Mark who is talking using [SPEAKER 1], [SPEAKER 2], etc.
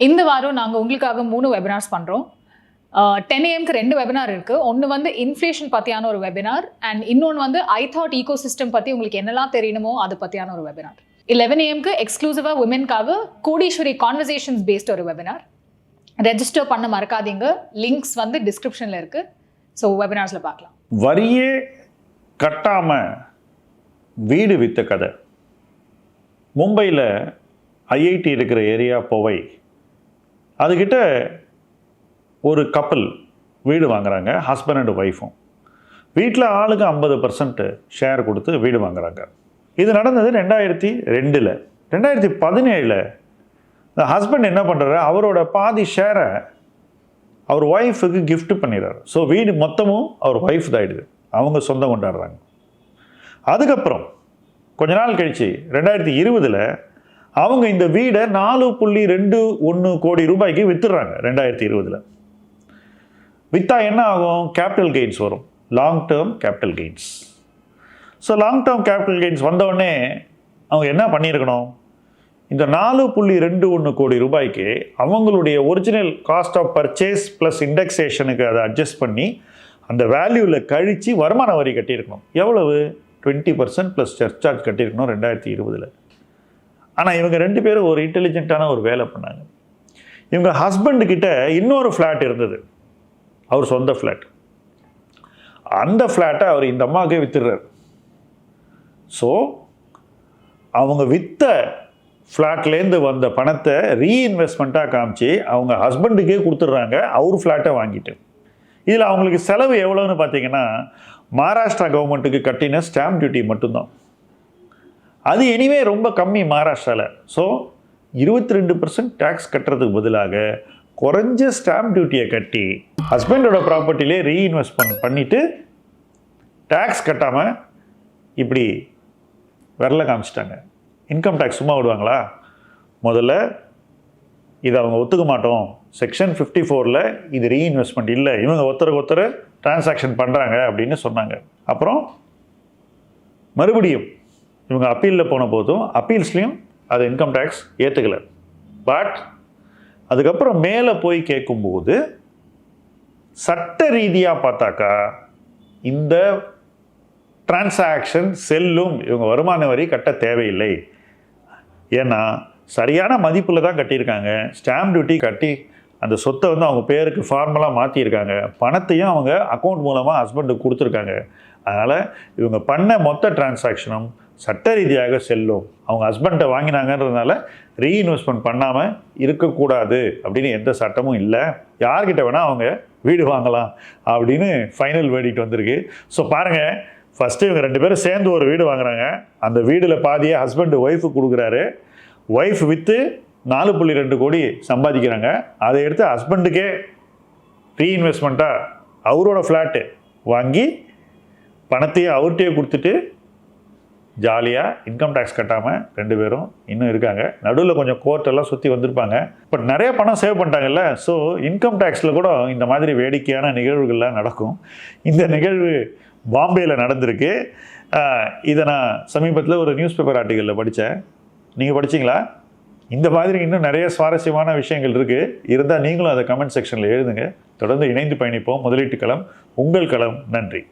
[SPEAKER 1] இந்த வாரம் நாங்கள் உங்களுக்காக 3 வெபினார்ஸ் பண்ணுறோம். 10 AM-க்கு 2 வெபினார் இருக்குது. ஒன்று வந்து இன்ஃப்ளேஷன் பற்றியான ஒரு வெபினார் அண்ட் இன்னொன்று வந்து ஐதாட் ஈகோ சிஸ்டம் பற்றி உங்களுக்கு என்னெல்லாம் தெரியணுமோ அது பற்றியான ஒரு வெபினார். 11 AM-க்கு எக்ஸ்க்ளூசிவாக உமனுக்காக கோடீஸ்வரி கான்வர்சேஷன்ஸ் பேஸ்ட் ஒரு வெபினார். ரெஜிஸ்டர் பண்ண மறக்காதீங்க. லிங்க்ஸ் வந்து டிஸ்கிரிப்ஷனில் இருக்குது. ஸோ வெபினார்ஸில் பார்க்கலாம்.
[SPEAKER 2] வரியே கட்டாமல் வீடு விற்ற கதை. மும்பையில் ஐஐடி இருக்கிற ஏரியா போவை, அதுக்கிட்ட ஒரு கப்பல் வீடு வாங்குறாங்க, ஹஸ்பண்ட் அண்ட் ஒய்ஃபும். வீட்டில் ஆளுக்கு 50% ஷேர் கொடுத்து வீடு வாங்குறாங்க. இது நடந்தது 2002. 2017 இந்த ஹஸ்பண்ட் என்ன பண்ணுறாரு, அவரோட பாதி ஷேரை அவர் ஒய்ஃபுக்கு கிஃப்ட் பண்ணிடுறாரு. ஸோ வீடு மொத்தமும் அவர் ஒய்ஃப் தான் ஆயிடுது, அவங்க சொந்தம் கொண்டாடுறாங்க. அதுக்கப்புறம் கொஞ்ச நாள் கழிச்சு 2020 அவங்க இந்த வீடை 4.21 கோடி ரூபாய்க்கு வித்துடுறாங்க. 2020 விற்றா என்ன ஆகும்? கேபிட்டல் கெயின்ஸ் வரும், long term capital gains. So long term capital gains வந்தவுடனே அவங்க என்ன பண்ணியிருக்கணும், இந்த 4.21 கோடி ரூபாய்க்கு அவங்களுடைய original cost of purchase plus இண்டெக்ஸேஷனுக்கு அதை அட்ஜஸ்ட் பண்ணி அந்த வேல்யூவில் கழித்து வருமான வரி கட்டியிருக்கணும். எவ்வளவு? 20% ப்ளஸ் சர்ச்சார்ஜ் கட்டியிருக்கணும் 2020. ஆனால் இவங்க 2 பேரும் ஒரு இன்டெலிஜென்ட்டான ஒரு வேலை பண்ணாங்க. இவங்க ஹஸ்பண்டுக்கிட்ட இன்னொரு ஃப்ளாட் இருந்தது, அவர் சொந்த ஃப்ளாட். அந்த ஃப்ளாட்டை அவர் இந்த அம்மாவுக்கே வித்துடுறாரு. ஸோ அவங்க விற்ற ஃப்ளாட்லேருந்து வந்த பணத்தை ரீஇன்வெஸ்ட்மெண்ட்டாக காமிச்சு அவங்க ஹஸ்பண்டுக்கே கொடுத்துட்றாங்க, அவர் ஃப்ளாட்டை வாங்கிட்டு. இதில் அவங்களுக்கு செலவு எவ்வளோன்னு பார்த்தீங்கன்னா, மகாராஷ்டிரா கவர்மெண்ட்டுக்கு கட்டின ஸ்டாம்ப் டியூட்டி மட்டும்தான். அது எனிவே ரொம்ப கம்மி மகாராஷ்டிராவில். ஸோ 22% டேக்ஸ் கட்டுறதுக்கு பதிலாக குறைஞ்ச ஸ்டாம்ப் டியூட்டியை கட்டி ஹஸ்பண்டோட ப்ராப்பர்ட்டிலே ரீஇன்வெஸ்ட்மெண்ட் பண்ணிவிட்டு டேக்ஸ் கட்டாமல் இப்படி வரல காமிச்சிட்டாங்க. இன்கம் டேக்ஸ் சும்மா விடுவாங்களா? முதல்ல இதை அவங்க ஒத்துக்க மாட்டோம், செக்ஷன் 54 இது ரீஇன்வெஸ்ட்மெண்ட் இல்லை, இவங்க ஒருத்தருக்கு ஒருத்தர் டிரான்சாக்ஷன் பண்ணுறாங்க அப்படின்னு சொன்னாங்க. அப்புறம் மறுபடியும் இவங்க அப்பீலில் போன போதும் அப்பீல்ஸ்லேயும் அது இன்கம் டேக்ஸ் ஏற்றுக்கலை. பட் அதுக்கப்புறம் மேலே போய் கேட்கும்போது சட்ட ரீதியாக பார்த்தாக்கா இந்த டிரான்சாக்ஷன் செல்லும், இவங்க வருமான வரி கட்ட தேவையில்லை. ஏன்னா சரியான மதிப்பில் தான் கட்டியிருக்காங்க, ஸ்டாம்ப் டியூட்டி கட்டி அந்த சொத்தை வந்து அவங்க பேருக்கு ஃபார்மலாக மாற்றியிருக்காங்க, பணத்தையும் அவங்க அக்கௌண்ட் மூலமாக ஹஸ்பண்டுக்கு கொடுத்துருக்காங்க. அதனால் இவங்க பண்ண மொத்த டிரான்சாக்ஷனும் சட்ட ரீதியாக செல்லும். அவங்க ஹஸ்பண்டை வாங்கினாங்கன்றதுனால ரீஇன்வெஸ்ட்மெண்ட் பண்ணாமல் இருக்கக்கூடாது அப்படின்னு எந்த சட்டமும் இல்லை. யார்கிட்ட வேணால் அவங்க வீடு வாங்கலாம் அப்படின்னு ஃபைனல் வேர்டிக்ட் வந்திருக்கு. ஸோ பாருங்கள், ஃபஸ்ட்டு இவங்க 2 பேரும் சேர்ந்து ஒரு வீடு வாங்குறாங்க. அந்த வீடில் பாதியை ஹஸ்பண்டு ஒய்ஃபுக்கு கொடுக்குறாரு. ஒய்ஃப் விற்று 4.2 கோடி சம்பாதிக்கிறாங்க. அதை எடுத்து ஹஸ்பண்டுக்கே ரீஇன்வெஸ்ட்மெண்ட்டாக அவரோட ஃப்ளாட்டு வாங்கி பணத்தையும் அவர்கிட்டயே கொடுத்துட்டு ஜாலியாக இன்கம் டேக்ஸ் கட்டாமல் 2 பேரும் இன்னும் இருக்காங்க. நடுவில் கொஞ்சம் கோர்ட்டெல்லாம் சுற்றி வந்திருப்பாங்க, பட் நிறைய பணம் சேவ் பண்ணிட்டாங்கல்ல. ஸோ இன்கம் டேக்ஸில் கூட இந்த மாதிரி வேடிக்கையான நிகழ்வுகள்லாம் நடக்கும். இந்த நிகழ்வு பாம்பேயில் நடந்திருக்கு. இதை நான் சமீபத்தில் ஒரு நியூஸ் பேப்பர் ஆர்டிக்கலில் படித்தேன். நீங்கள் படிச்சிங்களா? இந்த மாதிரி இன்னும் நிறைய சுவாரஸ்யமான விஷயங்கள் இருக்குது. இருந்தால் நீங்களும் அதை கமெண்ட் செக்ஷனில் எழுதுங்க. தொடர்ந்து இணைந்து பயணிப்போம். முதலீட்டு களம் உங்கள் களம். நன்றி.